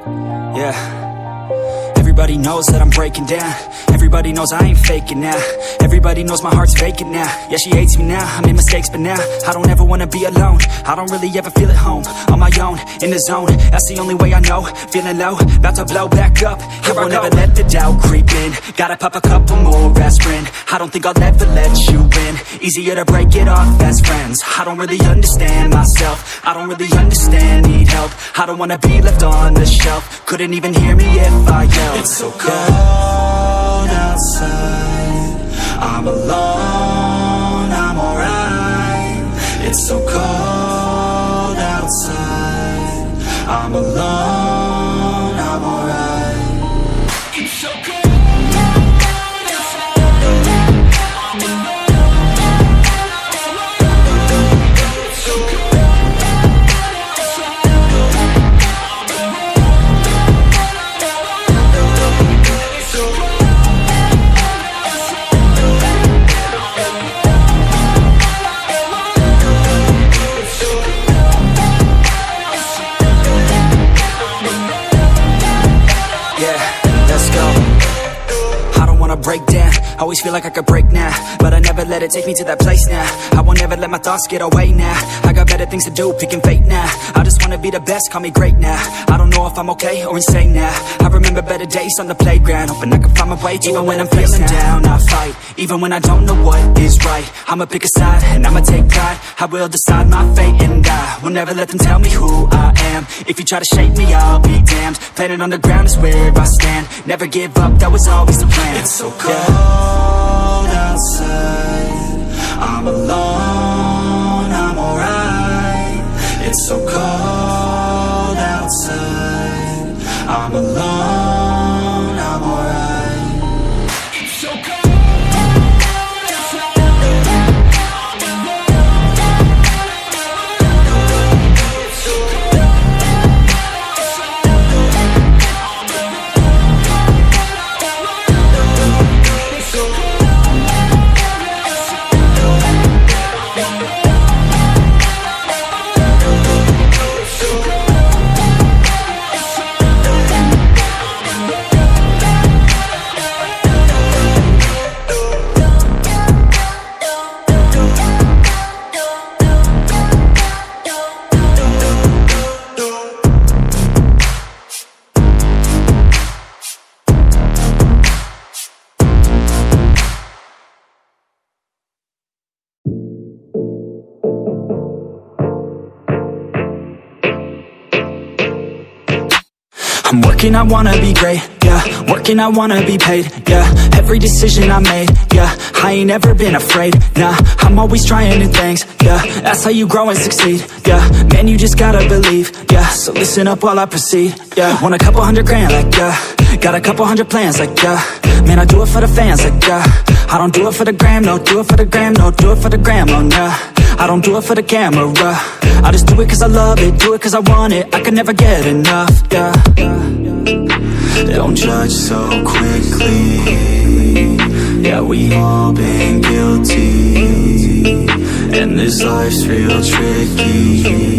Yeah. Everybody knows that I'm breaking down. Everybody knows I ain't faking now. Everybody knows my heart's vacant now. Yeah, she hates me now, I made mistakes, but now I don't ever wanna be alone. I don't really ever feel at home. On my own, in the zone, that's the only way I know. Feeling low, about to blow back up. Here I won't ever let the doubt creep in. Gotta pop a couple more aspirin. I don't think I'll ever let you in. Easier to break it off best friends. I don't really understand myself. I don't really understand, need help. I don't wanna be left on the shelf. Couldn't even hear me if I yelled. It's so cold outside, I'm alone, I'm alright. It's so cold outside, I'm alone, I'm alright. It's so cold. Break down, always feel like I could break now, but I never let it take me to that place now. I won't ever let my thoughts get away now. I got better things to do, picking fate now. I just wanna be the best, call me great now. I don't know if I'm okay or insane now. I remember better days on the playground, hoping I can find my way to even when I'm feeling down, I fight. Even when I don't know what is right, I'ma pick a side and I'ma take pride. I will decide my fate and I will never let them tell me who I am. If you try to shape me, I'll be damned. Planet on the ground is where I stand. Never give up, that was always the plan. It's so cold outside, I'm alone, I'm alright. It's so cold outside, I'm alone, I'm alright. It's so cold. I'm working, I wanna be great, yeah. Working, I wanna be paid, yeah. Every decision I made, yeah. I ain't ever been afraid, nah. I'm always trying new things, yeah. That's how you grow and succeed, yeah. Man, you just gotta believe, yeah. So listen up while I proceed, yeah. Want a couple $100 grand, like, yeah. Got a couple hundred plans, like, yeah. Man, I do it for the fans, like, yeah. I don't do it for the gram, no. Do it for the gram, no. Do it for the gram, no, nah. I don't do it for the camera, I just do it cause I love it. Do it cause I want it, I can never get enough, yeah. Don't judge so quickly. Yeah, we all been guilty, and this life's real tricky.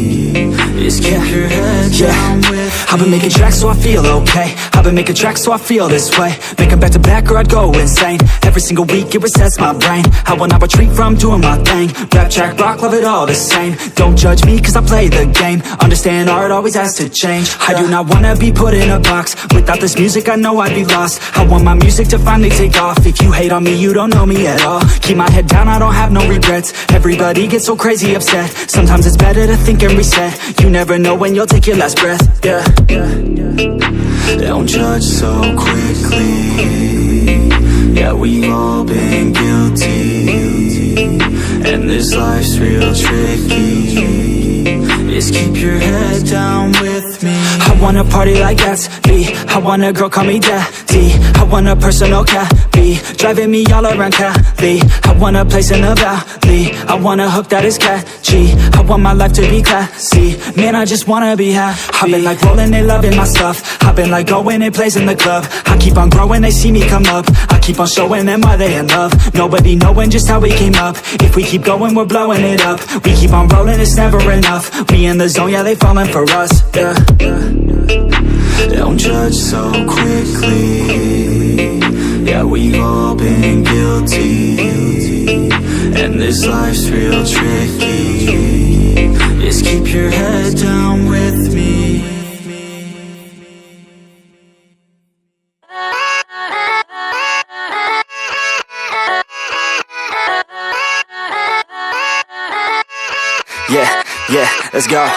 Just keep your head down with me. I've been making tracks so I feel okay. I've been making tracks so I feel this way. Make them back to back or I'd go insane. Every single week it resets my brain. I will not retreat from doing my thing. Rap, track, rock, love it all the same. Don't judge me cause I play the game. Understand art always has to change. I do not wanna be put in a box. Without this music I know I'd be lost. I want my music to finally take off. If you hate on me you don't know me at all. Keep my head down, I don't have no regrets. Everybody gets so crazy upset. Sometimes it's better to think and reset. You never know when you'll take your last breath, yeah. Don't judge so quickly. Yeah, we've all been guilty, and this life's real tricky. Just keep your head down with me. I wanna party like Gatsby. I want a girl call me daddy. I want a personal cabby, driving me all around Cali. I want a place in the valley. I want a hook that is catchy. I want my life to be classy. Man, I just wanna be happy. I've been like rolling, they loving my stuff. I've been like going and plays in the club. I keep on growing, they see me come up. I keep on showing them why they in love. Nobody knowing just how we came up. If we keep going, we're blowing it up. We keep on rolling, it's never enough. We in the zone, yeah, they falling for us, yeah. Don't judge so quickly. Yeah, we've all been guilty, and this life's real tricky. Just keep your head down with me. Yeah, let's go.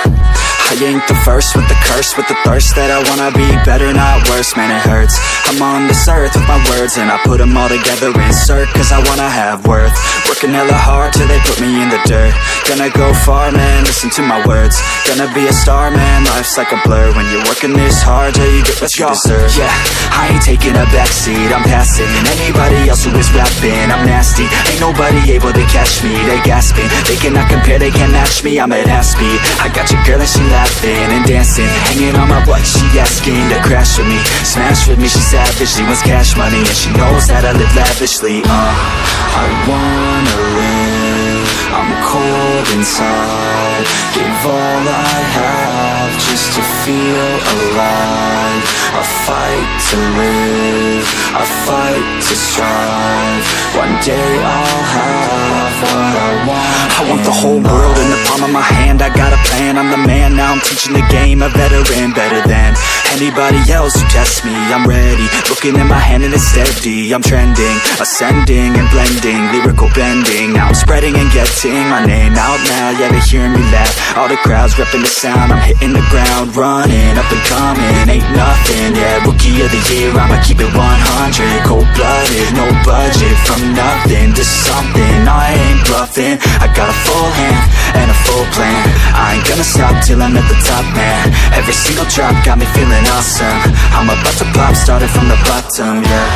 I ain't the first with the curse, with the thirst that I wanna be better, not worse, man it hurts. I'm on this earth with my words and I put them all together, insert, cause I wanna have worth. Working hella hard till they put me in the dirt. Gonna go far, man, listen to my words. Gonna be a star, man, life's like a blur. When you're working this hard till you get what you deserve. Yeah, I ain't taking a backseat, I'm passing anybody else who is rapping. I'm nasty, ain't nobody able to catch me. They gasping, they cannot compare, they can't match me. I'm at half speed, I got your girl and she laughing and dancing, hanging on my butt, she asking to crash with me, smash with me. She savage, she wants cash money, and she knows that I live lavishly. I wanna live, I'm cold inside. Give all I have just to feel alive. I fight to live, I fight to strive. One day I'll have what I want. I want the whole world in the palm of my hand. I got a plan, I'm the man. Now I'm teaching the game, a veteran, better than anybody else who tests me. I'm ready, looking at my hand and it's steady. I'm trending, ascending and blending, lyrical bending. Now I'm spreading and getting my name out now. Yeah, they hearing me laugh, all the crowds repping the sound. I'm hitting the ground, running, up and coming, ain't nothing. Yeah, rookie of the year, I'ma keep it 100. Cold-blooded, no budget, from nothing to something. I ain't bluffing, I got a full hand and a full plan. I ain't gonna stop till I'm at the top, man. Every single drop got me feeling awesome. I'm about to pop, started from the bottom, yeah.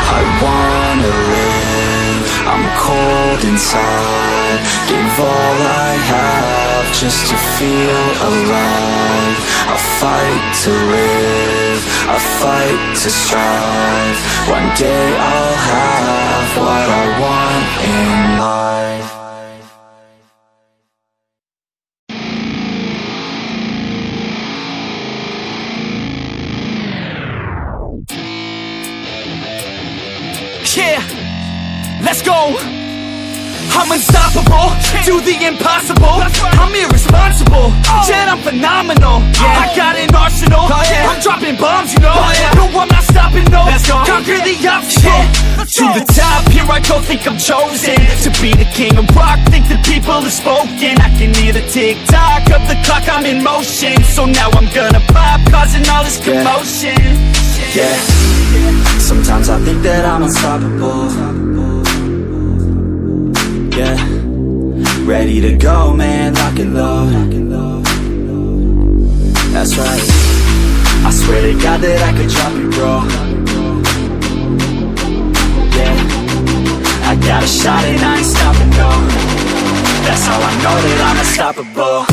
I wanna live, I'm cold inside. Give all I have just to feel alive. I fight to live, I fight to strive. One day I'll have what I want in life. Yeah, let's go. I'm unstoppable, do the impossible. I'm irresponsible, yet I'm phenomenal. I got an arsenal, I'm dropping bombs, you know. No, I'm not stopping, no. Conquer the obstacle. To the top, here I go, think I'm chosen to be the king of rock, think the people have spoken. I can hear the tick-tock of the clock, I'm in motion. So now I'm gonna pop, causing all this commotion. Yeah, sometimes I think that I'm unstoppable. Yeah, ready to go, man, lock and load. That's right, I swear to God that I could drop it, bro. Yeah, I got a shot and I ain't stopping, no. That's how I know that I'm unstoppable.